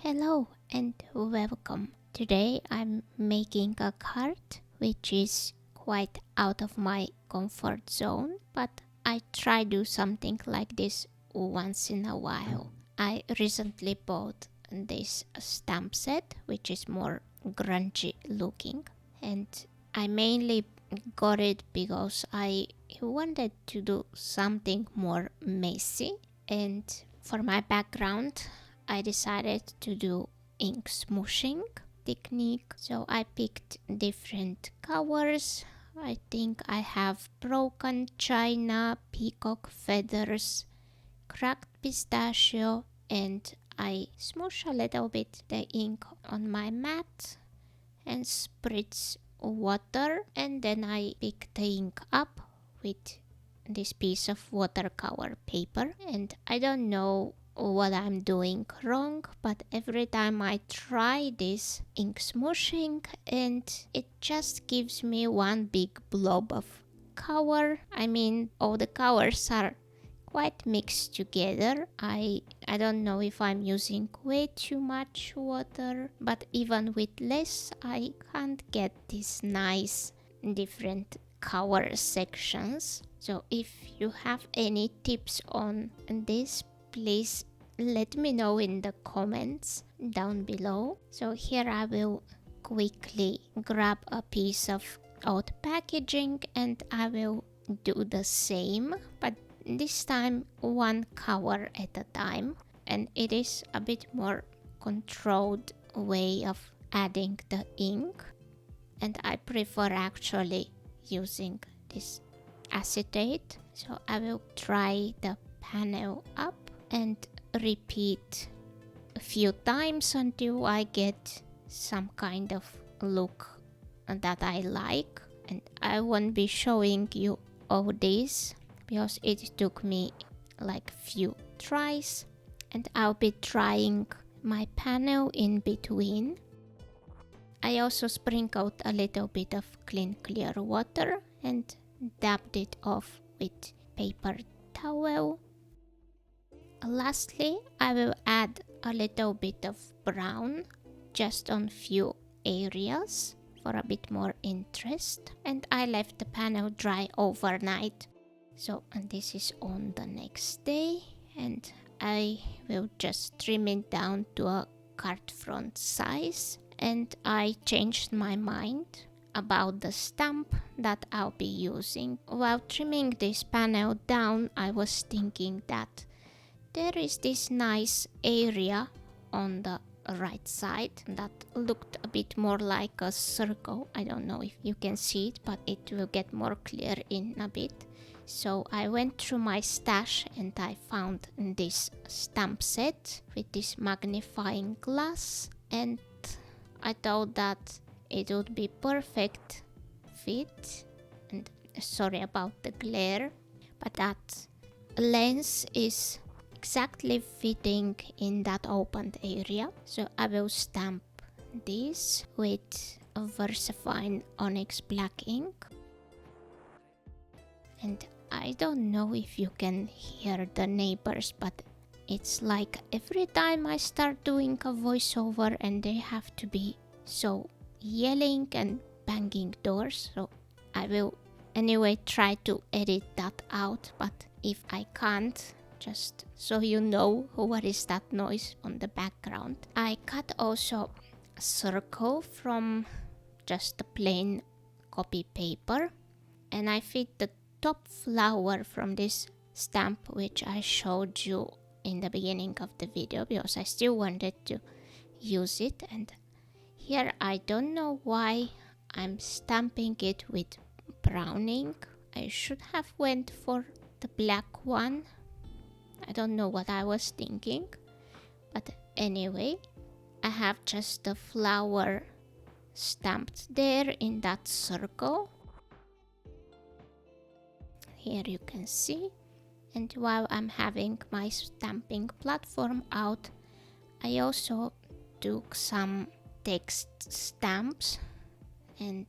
Hello and welcome. Today I'm making a card which is quite out of my comfort zone, but I try do something like this once in a while. I recently bought this stamp set which is more grungy looking, and I mainly got it because I wanted to do something more messy, and for my background I decided to do ink smooshing technique. So I picked different colors. I think I have broken china, peacock feathers, cracked pistachio, and I smoosh a little bit the ink on my mat and spritz water, and then I pick the ink up with this piece of watercolor paper. And I don't know what I'm doing wrong, but every time I try this ink smooshing, and it just gives me one big blob of color. I mean, all the colors are quite mixed together. I don't know if I'm using way too much water, but even with less I can't get these nice different color sections. So if you have any tips on this, please let me know in the comments down below. So here I will quickly grab a piece of old packaging and I will do the same, but this time one color at a time, and it is a bit more controlled way of adding the ink, and I prefer actually using this acetate. So I will dry the panel up and repeat a few times until I get some kind of look that I like. And I won't be showing you all this because it took me like few tries, and I'll be trying my panel in between. I also sprinkled a little bit of clear water and dabbed it off with paper towel. Lastly, I will add a little bit of brown just on few areas for a bit more interest, and I left the panel dry overnight. So, and this is on the next day, and I will just trim it down to a card front size. And I changed my mind about the stamp that I'll be using. While trimming this panel down, I was thinking that there is this nice area on the right side that looked a bit more like a circle. I don't know if you can see it, but it will get more clear in a bit. So I went through my stash and I found this stamp set with this magnifying glass, and I thought that it would be perfect fit. And sorry about the glare, but that lens is exactly fitting in that opened area. So I will stamp this with a VersaFine Onyx black ink. And I don't know if you can hear the neighbors, but it's like every time I start doing a voiceover and they have to be so yelling and banging doors. So I will anyway try to edit that out, but if I can't, just so you know what is that noise on the background. I cut also a circle from just the plain copy paper, and I fit the top flower from this stamp which I showed you in the beginning of the video because I still wanted to use it. And here I don't know why I'm stamping it with brown ink. I should have went for the black one. I don't know what I was thinking, but anyway, I have just the flower stamped there in that circle. Here you can see. And while I'm having my stamping platform out, I also took some text stamps and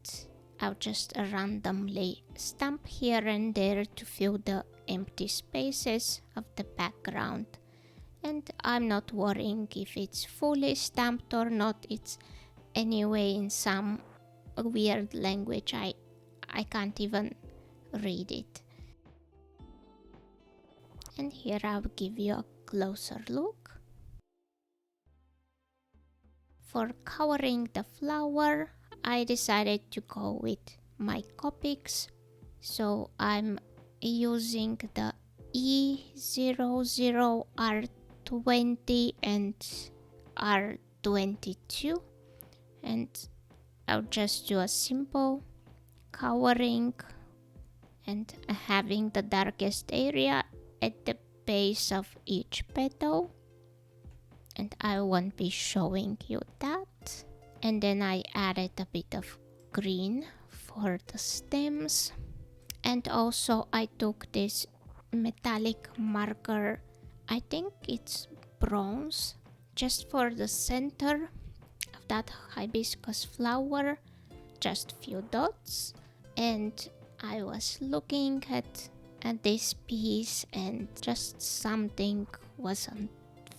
I'll just randomly stamp here and there to fill the empty spaces of the background. And I'm not worrying if it's fully stamped or not. It's anyway in some weird language. I can't even read it. And here I'll give you a closer look. For covering the flower, I decided to go with my Copics. So I'm using the E00, R20 and R22. And I'll just do a simple covering and having the darkest area at the base of each petal. And I won't be showing you that. And then I added a bit of green for the stems. And also I took this metallic marker, I think it's bronze, just for the center of that hibiscus flower, just few dots. And I was looking at this piece and just something wasn't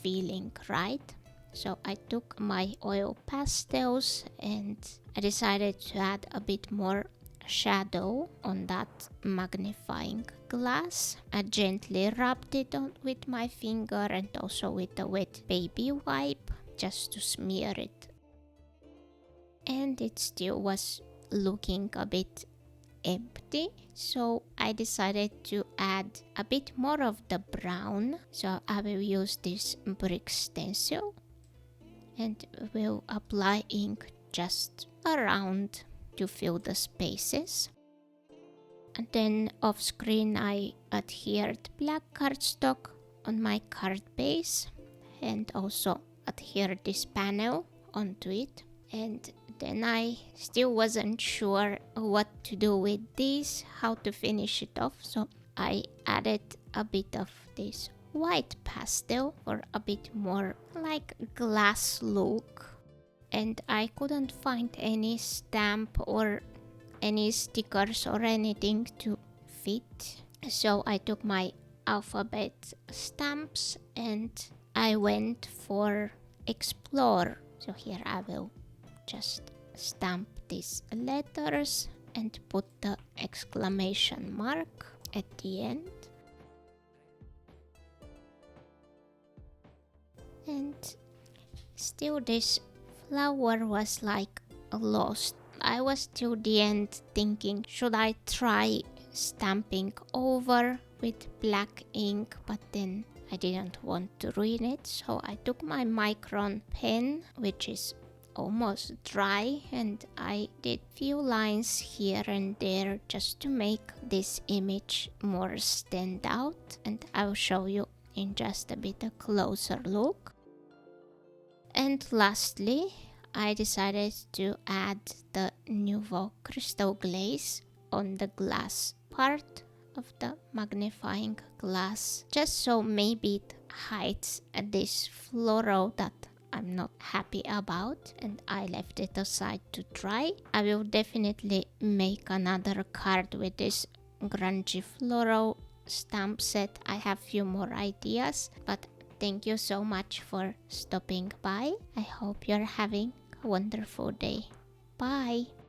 feeling right. So I took my oil pastels and I decided to add a bit more shadow on that magnifying glass. I gently rubbed it on with my finger and also with a wet baby wipe just to smear it. And it still was looking a bit empty, so I decided to add a bit more of the brown. So I will use this brick stencil and will apply ink just around to fill the spaces. And then off screen I adhered black cardstock on my card base and also adhered this panel onto it. And then I still wasn't sure what to do with this, how to finish it off, so I added a bit of this white pastel for a bit more like glass look. And I couldn't find any stamp or any stickers or anything to fit, so I took my alphabet stamps and I went for explore. So here I will just stamp these letters and put the exclamation mark at the end. And still this flower was like lost. I was till the end thinking, should I try stamping over with black ink, but then I didn't want to ruin it, so I took my micron pen, which is almost dry, and I did few lines here and there just to make this image more stand out, and I'll show you in just a bit a closer look. And lastly, I decided to add the Nuvo crystal glaze on the glass part of the magnifying glass, just so maybe it hides this floral that I'm not happy about, and I left it aside to dry. I will definitely make another card with this grungy floral stamp set. I have few more ideas, but thank you so much for stopping by. I hope you're having a wonderful day. Bye!